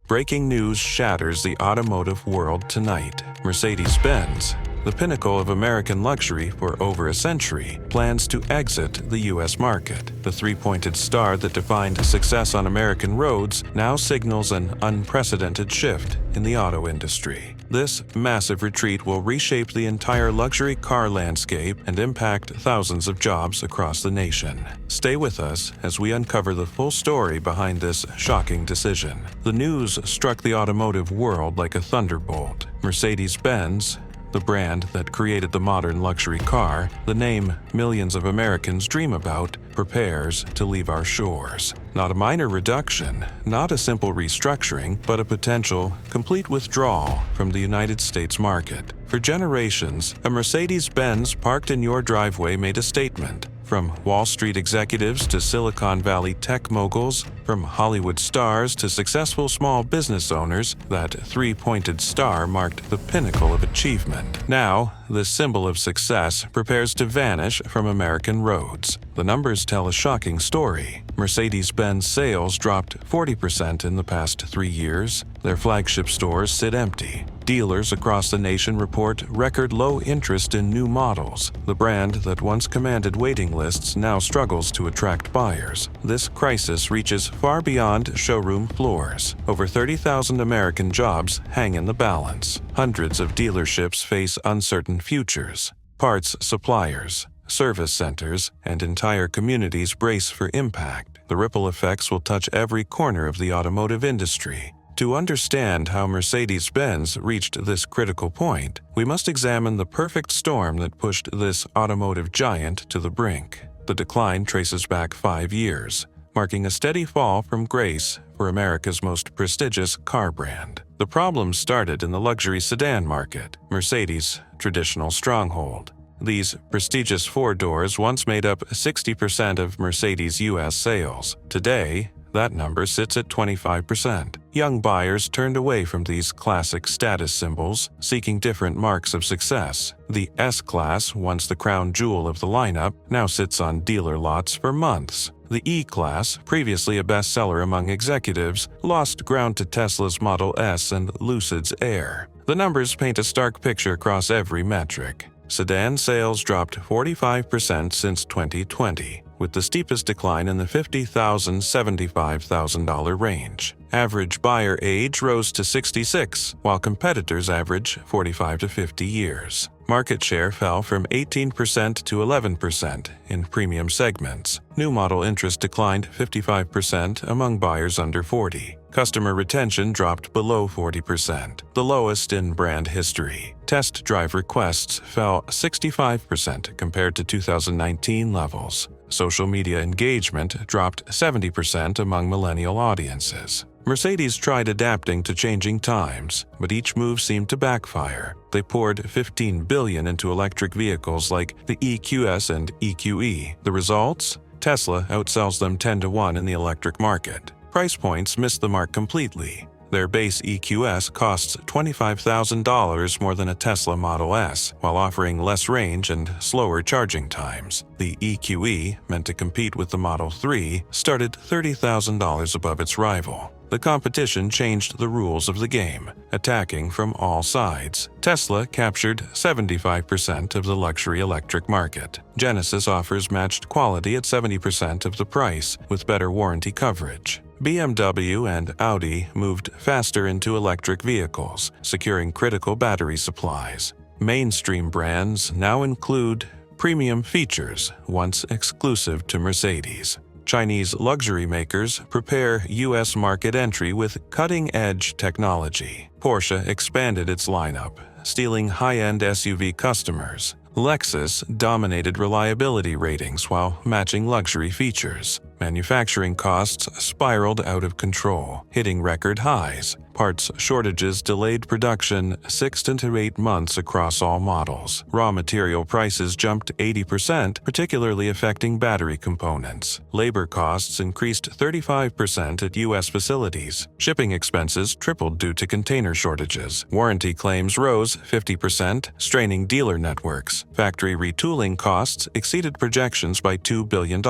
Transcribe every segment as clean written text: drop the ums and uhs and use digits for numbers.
Breaking news shatters the automotive world tonight. Mercedes-Benz, the pinnacle of American luxury for over a century, plans to exit the U.S. market. The three-pointed star that defined success on American roads now signals an unprecedented shift in the auto industry. This massive retreat will reshape the entire luxury car landscape and impact thousands of jobs across the nation. Stay with us as we uncover the full story behind this shocking decision. The news struck the automotive world like a thunderbolt. Mercedes-Benz, the brand that created the modern luxury car, the name millions of Americans dream about, prepares to leave our shores. Not a minor reduction, not a simple restructuring, but a potential complete withdrawal from the United States market. For generations, a Mercedes-Benz parked in your driveway made a statement. From Wall Street executives to Silicon Valley tech moguls, from Hollywood stars to successful small business owners, that three-pointed star marked the pinnacle of achievement. Now, this symbol of success prepares to vanish from American roads. The numbers tell a shocking story. Mercedes-Benz sales dropped 40% in the past 3 years. Their flagship stores sit empty. Dealers across the nation report record low interest in new models. The brand that once commanded waiting lists now struggles to attract buyers. This crisis reaches far beyond showroom floors. Over 30,000 American jobs hang in the balance. Hundreds of dealerships face uncertain futures. Parts suppliers, service centers, and entire communities brace for impact. The ripple effects will touch every corner of the automotive industry. To understand how Mercedes-Benz reached this critical point, we must examine the perfect storm that pushed this automotive giant to the brink. The decline traces back 5 years, marking a steady fall from grace for America's most prestigious car brand. The problem started in the luxury sedan market, Mercedes' traditional stronghold. These prestigious four-doors once made up 60% of Mercedes' U.S. sales. Today, that number sits at 25%. Young buyers turned away from these classic status symbols, seeking different marks of success. The S-Class, once the crown jewel of the lineup, now sits on dealer lots for months. The E-Class, previously a bestseller among executives, lost ground to Tesla's Model S and Lucid's Air. The numbers paint a stark picture across every metric. Sedan sales dropped 45% since 2020, with the steepest decline in the $50,000–$75,000 range. Average buyer age rose to 66, while competitors average 45 to 50 years. Market share fell from 18% to 11% in premium segments. New model interest declined 55% among buyers under 40. Customer retention dropped below 40%, the lowest in brand history. Test drive requests fell 65% compared to 2019 levels. Social media engagement dropped 70% among millennial audiences. Mercedes tried adapting to changing times, but each move seemed to backfire. They poured $15 billion into electric vehicles like the EQS and EQE. The results? Tesla outsells them 10-to-1 in the electric market. Price points missed the mark completely. Their base EQS costs $25,000 more than a Tesla Model S, while offering less range and slower charging times. The EQE, meant to compete with the Model 3, started $30,000 above its rival. The competition changed the rules of the game, attacking from all sides. Tesla captured 75% of the luxury electric market. Genesis offers matched quality at 70% of the price, with better warranty coverage. BMW and Audi moved faster into electric vehicles, securing critical battery supplies. Mainstream brands now include premium features, once exclusive to Mercedes. Chinese luxury makers prepare U.S. market entry with cutting-edge technology. Porsche expanded its lineup, stealing high-end SUV customers. Lexus dominated reliability ratings while matching luxury features. Manufacturing costs spiraled out of control, hitting record highs. Parts shortages delayed production 6 to 8 months across all models. Raw material prices jumped 80%, particularly affecting battery components. Labor costs increased 35% at U.S. facilities. Shipping expenses tripled due to container shortages. Warranty claims rose 50%, straining dealer networks. Factory retooling costs exceeded projections by $2 billion.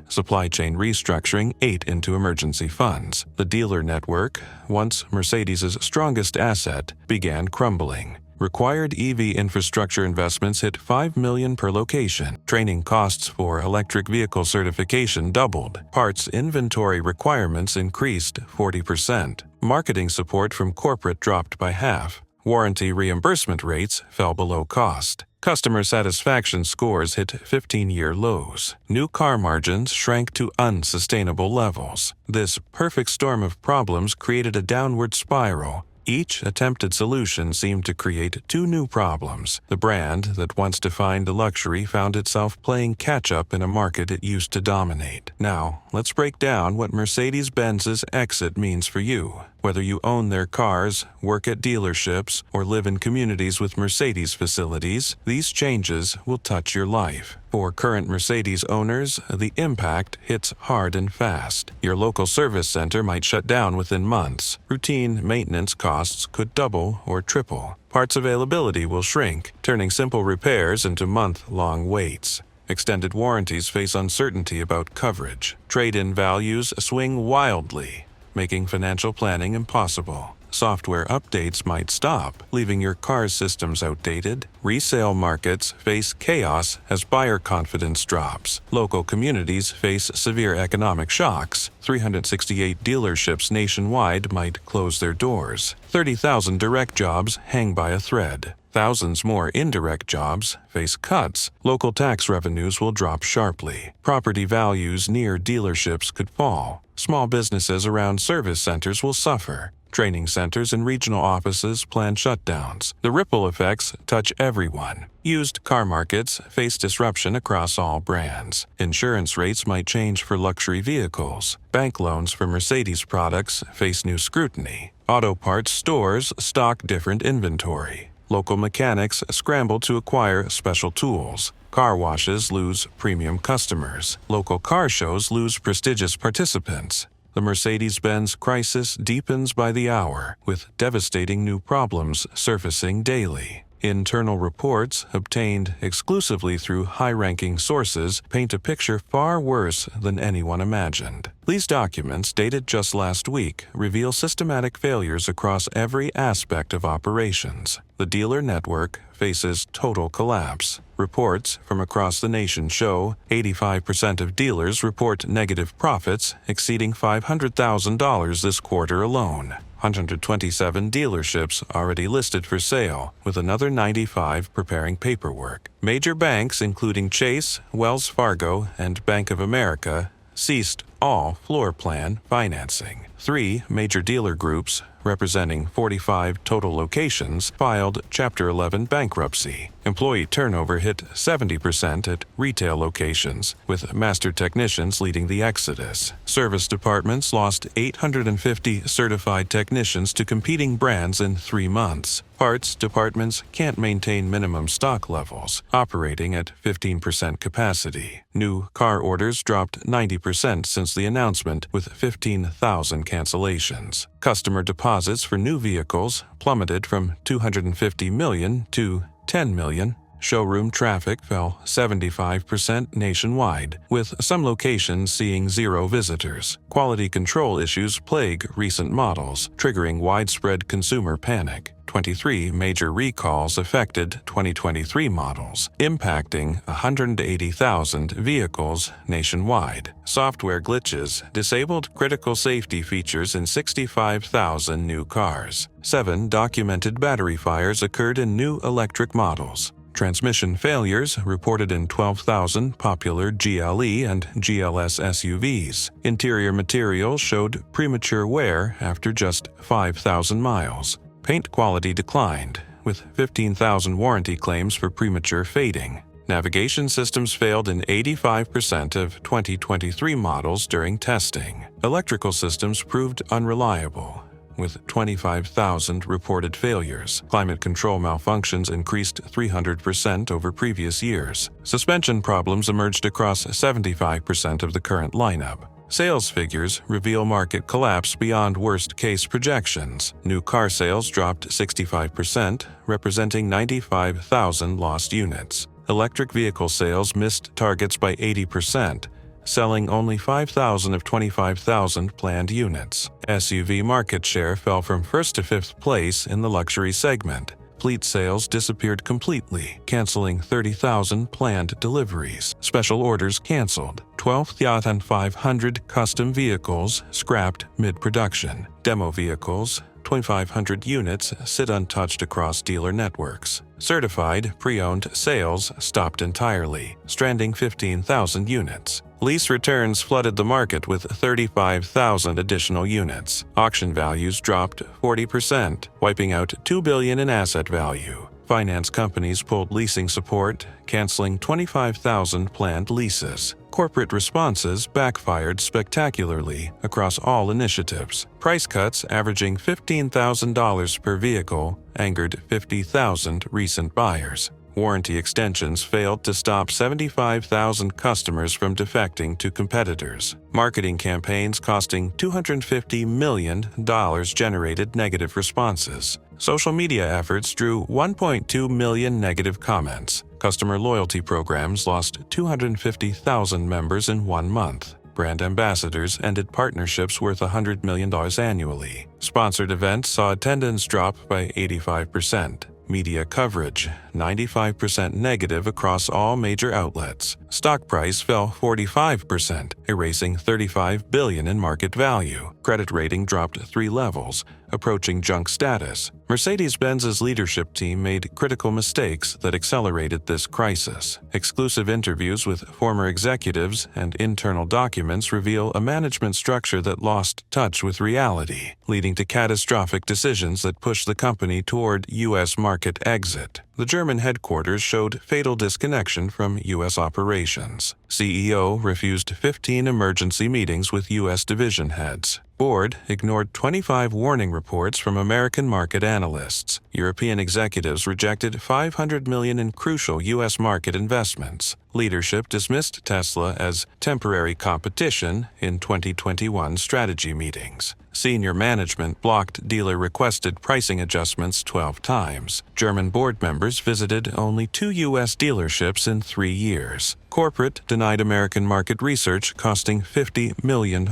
Supply chain restructuring ate into emergency funds. The dealer network, once Mercedes' strongest asset, began crumbling. Required EV infrastructure investments hit $5 million per location. Training costs for electric vehicle certification doubled. Parts inventory requirements increased 40%. Marketing support from corporate dropped by half. Warranty reimbursement rates fell below cost. Customer satisfaction scores hit 15-year lows. New car margins shrank to unsustainable levels. This perfect storm of problems created a downward spiral. Each attempted solution seemed to create two new problems. The brand that once defined luxury found itself playing catch-up in a market it used to dominate. Now, let's break down what Mercedes-Benz's exit means for you. Whether you own their cars, work at dealerships, or live in communities with Mercedes facilities, these changes will touch your life. For current Mercedes owners, the impact hits hard and fast. Your local service center might shut down within months. Routine maintenance costs could double or triple. Parts availability will shrink, turning simple repairs into month-long waits. Extended warranties face uncertainty about coverage. Trade-in values swing wildly, making financial planning impossible. Software updates might stop, leaving your car's systems outdated. Resale markets face chaos as buyer confidence drops. Local communities face severe economic shocks. 368 dealerships nationwide might close their doors. 30,000 direct jobs hang by a thread. Thousands more indirect jobs face cuts. Local tax revenues will drop sharply. Property values near dealerships could fall. Small businesses around service centers will suffer. Training centers and regional offices plan shutdowns. The ripple effects touch everyone. Used car markets face disruption across all brands. Insurance rates might change for luxury vehicles. Bank loans for Mercedes products face new scrutiny. Auto parts stores stock different inventory. Local mechanics scramble to acquire special tools. Car washes lose premium customers. Local car shows lose prestigious participants. The Mercedes-Benz crisis deepens by the hour, with devastating new problems surfacing daily. Internal reports, obtained exclusively through high-ranking sources, paint a picture far worse than anyone imagined. These documents, dated just last week, reveal systematic failures across every aspect of operations. The dealer network faces total collapse. Reports from across the nation show 85% of dealers report negative profits exceeding $500,000 this quarter alone. 127 dealerships already listed for sale, with another 95 preparing paperwork. Major banks, including Chase, Wells Fargo, and Bank of America, ceased all floor plan financing. 3 major dealer groups, representing 45 total locations, filed Chapter 11 bankruptcy. Employee turnover hit 70% at retail locations, with master technicians leading the exodus. Service departments lost 850 certified technicians to competing brands in 3 months. Parts departments can't maintain minimum stock levels, operating at 15% capacity. New car orders dropped 90% since the announcement, with 15,000 cancellations. Customer deposits for new vehicles plummeted from $250 million to $10 million. Showroom traffic fell 75% nationwide, with some locations seeing 0 visitors. Quality control issues plague recent models, triggering widespread consumer panic. 23 major recalls affected 2023 models, impacting 180,000 vehicles nationwide. Software glitches disabled critical safety features in 65,000 new cars. 7 documented battery fires occurred in new electric models. Transmission failures reported in 12,000 popular GLE and GLS SUVs. Interior materials showed premature wear after just 5,000 miles. Paint quality declined, with 15,000 warranty claims for premature fading. Navigation systems failed in 85% of 2023 models during testing. Electrical systems proved unreliable. with 25,000 reported failures. Climate control malfunctions increased 300% over previous years. Suspension problems emerged across 75% of the current lineup. Sales figures reveal market collapse beyond worst-case projections. New car sales dropped 65%, representing 95,000 lost units. Electric vehicle sales missed targets by 80%, selling only 5,000 of 25,000 planned units. SUV market share fell from first to fifth place in the luxury segment. Fleet sales disappeared completely, canceling 30,000 planned deliveries. Special orders canceled. 12th Yacht and 500 custom vehicles scrapped mid-production. Demo vehicles, 2,500 units, sit untouched across dealer networks. Certified pre-owned sales stopped entirely, stranding 15,000 units. Lease returns flooded the market with 35,000 additional units. Auction values dropped 40%, wiping out $2 billion in asset value. Finance companies pulled leasing support, canceling 25,000 planned leases. Corporate responses backfired spectacularly across all initiatives. Price cuts averaging $15,000 per vehicle angered 50,000 recent buyers. Warranty extensions failed to stop 75,000 customers from defecting to competitors. Marketing campaigns costing $250 million generated negative responses. Social media efforts drew 1.2 million negative comments. Customer loyalty programs lost 250,000 members in 1 month. Brand ambassadors ended partnerships worth $100 million annually. Sponsored events saw attendance drop by 85%. Media coverage, 95% negative across all major outlets. Stock price fell 45%, erasing $35 billion in market value. Credit rating dropped 3 levels, approaching junk status. Mercedes-Benz's leadership team made critical mistakes that accelerated this crisis. Exclusive interviews with former executives and internal documents reveal a management structure that lost touch with reality, leading to catastrophic decisions that pushed the company toward U.S. market exit. The German headquarters showed fatal disconnection from U.S. operations. CEO refused 15 emergency meetings with U.S. division heads. Board ignored 25 warning reports from American market analysts. European executives rejected $500 million in crucial U.S. market investments. Leadership dismissed Tesla as temporary competition in 2021 strategy meetings. Senior management blocked dealer-requested pricing adjustments 12 times. German board members visited only 2 U.S. dealerships in 3 years. Corporate denied American market research costing $50 million.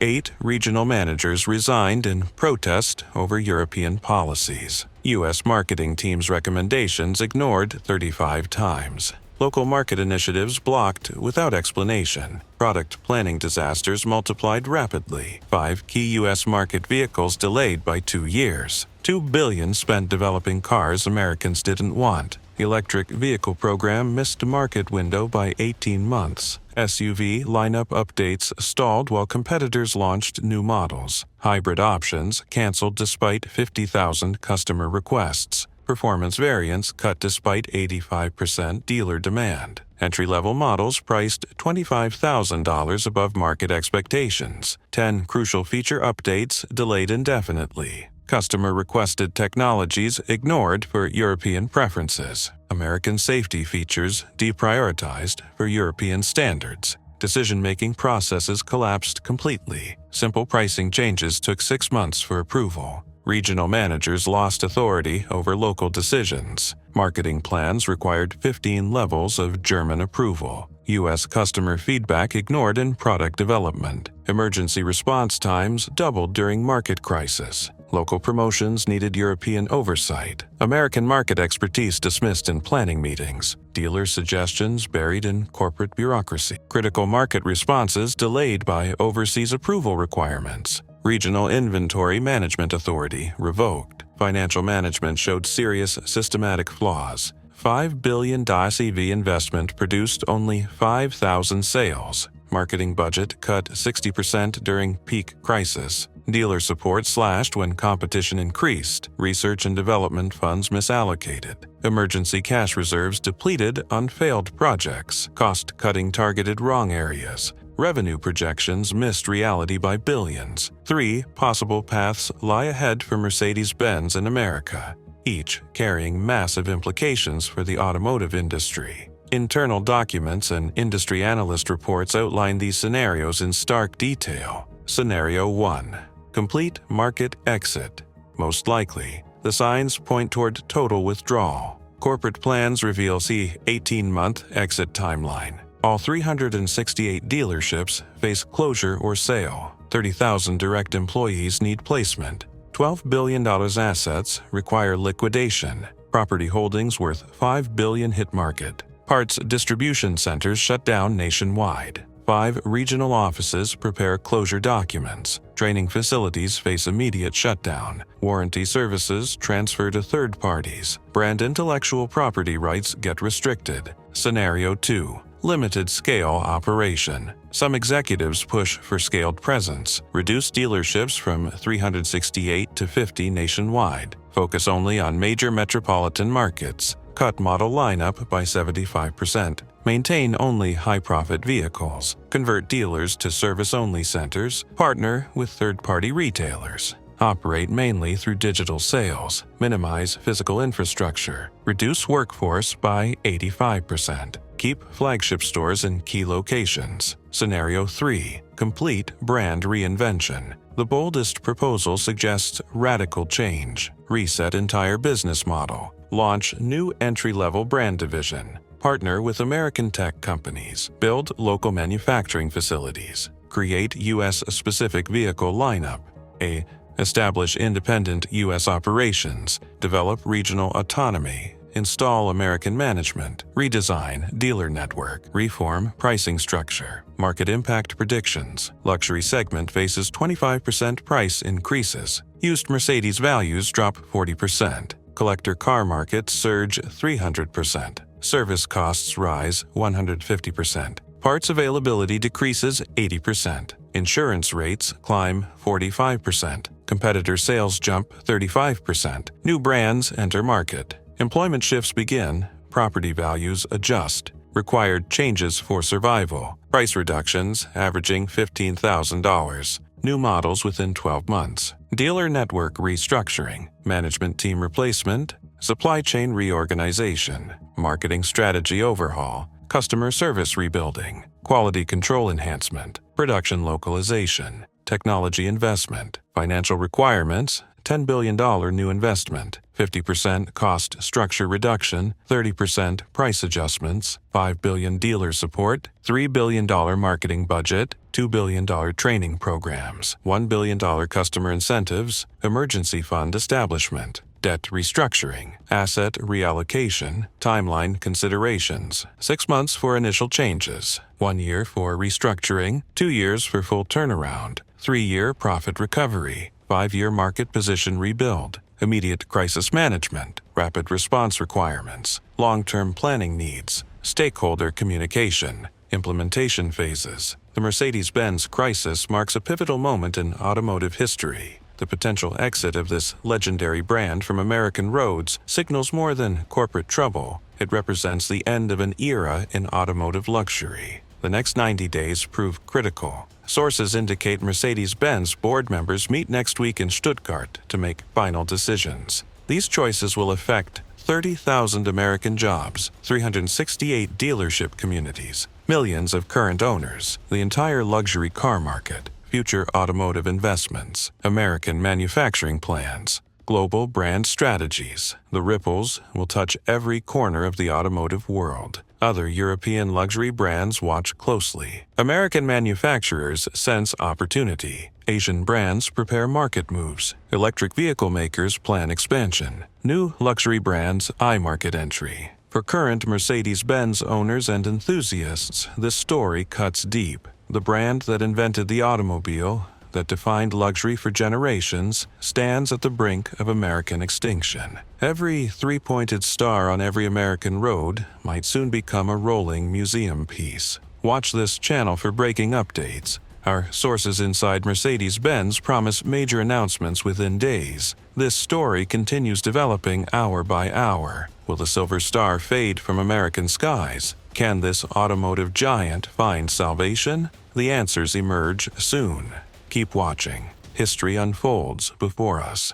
8 regional managers resigned in protest over European policies. U.S. marketing team's recommendations ignored 35 times. Local market initiatives blocked without explanation. Product planning disasters multiplied rapidly. 5 key U.S. market vehicles delayed by 2 years. $2 billion spent developing cars Americans didn't want. The electric vehicle program missed a market window by 18 months. SUV lineup updates stalled while competitors launched new models. Hybrid options canceled despite 50,000 customer requests. Performance variants cut despite 85% dealer demand. Entry-level models priced $25,000 above market expectations. 10 crucial feature updates delayed indefinitely. Customer-requested technologies ignored for European preferences. American safety features deprioritized for European standards. Decision-making processes collapsed completely. Simple pricing changes took 6 months for approval. Regional managers lost authority over local decisions. Marketing plans required 15 levels of German approval. U.S. customer feedback ignored in product development. Emergency response times doubled during market crisis. Local promotions needed European oversight. American market expertise dismissed in planning meetings. Dealer suggestions buried in corporate bureaucracy. Critical market responses delayed by overseas approval requirements. Regional Inventory Management Authority revoked. Financial management showed serious systematic flaws. $5 billion EV investment produced only 5,000 sales. Marketing budget cut 60% during peak crisis. Dealer support slashed when competition increased. Research and development funds misallocated. Emergency cash reserves depleted on failed projects. Cost-cutting targeted wrong areas. revenue projections missed reality by billions. 3 possible paths lie ahead for Mercedes-Benz in America, each carrying massive implications for the automotive industry. Internal documents and industry analyst reports outline these scenarios in stark detail. Scenario 1. Complete market exit. Most likely, the signs point toward total withdrawal. Corporate plans reveal the 18-month exit timeline. All 368 dealerships face closure or sale. 30,000 direct employees need placement. $12 billion assets require liquidation. Property holdings worth $5 billion hit market. Parts distribution centers shut down nationwide. 5 regional offices prepare closure documents. Training facilities face immediate shutdown. Warranty services transfer to third parties. Brand intellectual property rights get restricted. Scenario 2. Limited scale operation. Some executives push for scaled presence. Reduce dealerships from 368 to 50 nationwide. Focus only on major metropolitan markets. Cut model lineup by 75%. Maintain only high-profit vehicles. Convert dealers to service-only centers. Partner with third-party retailers. Operate mainly through digital sales. Minimize physical infrastructure. Reduce workforce by 85%. Keep flagship stores in key locations. Scenario 3. Complete brand reinvention. The boldest proposal suggests radical change. Reset entire business model. Launch new entry-level brand division. Partner with American tech companies. Build local manufacturing facilities. Create U.S.-specific vehicle lineup. Establish independent U.S. operations. Develop regional autonomy. Install American management. Redesign dealer network. Reform pricing structure. Market impact predictions. Luxury segment faces 25% price increases. Used Mercedes values drop 40%. Collector car market surge 300%. Service costs rise 150%. Parts availability decreases 80%. Insurance rates climb 45%. Competitor sales jump 35%. New brands enter market. Employment shifts begin. Property values adjust. Required changes for survival. Price reductions averaging $15,000. New models within 12 months. Dealer network restructuring. Management team replacement. Supply chain reorganization. Marketing strategy overhaul. Customer service rebuilding. Quality control enhancement. Production localization. Technology investment. Financial requirements. $10 billion new investment. 50% cost structure reduction. 30% price adjustments. $5 billion dealer support. $3 billion marketing budget. $2 billion training programs. $1 billion customer incentives. Emergency fund establishment. Debt restructuring, asset reallocation, timeline considerations, 6 months for initial changes, 1 year for restructuring, 2 years for full turnaround, 3-year profit recovery, 5-year market position rebuild, immediate crisis management, rapid response requirements, long-term planning needs, stakeholder communication, implementation phases. The Mercedes-Benz crisis marks a pivotal moment in automotive history. The potential exit of this legendary brand from American roads signals more than corporate trouble. It represents the end of an era in automotive luxury. The next 90 days prove critical. Sources indicate Mercedes-Benz board members meet next week in Stuttgart to make final decisions. These choices will affect 30,000 American jobs, 368 dealership communities, millions of current owners, the entire luxury car market, future automotive investments, American manufacturing plans, global brand strategies. The ripples will touch every corner of the automotive world. Other European luxury brands watch closely. American manufacturers sense opportunity. Asian brands prepare market moves. Electric vehicle makers plan expansion. New luxury brands eye market entry. For current Mercedes-Benz owners and enthusiasts, this story cuts deep. The brand that invented the automobile, that defined luxury for generations, stands at the brink of American extinction. Every 3-pointed star on every American road might soon become a rolling museum piece. Watch this channel for breaking updates. Our sources inside Mercedes-Benz promise major announcements within days. This story continues developing hour by hour. Will the silver star fade from American skies? Can this automotive giant find salvation? The answers emerge soon. Keep watching. History unfolds before us.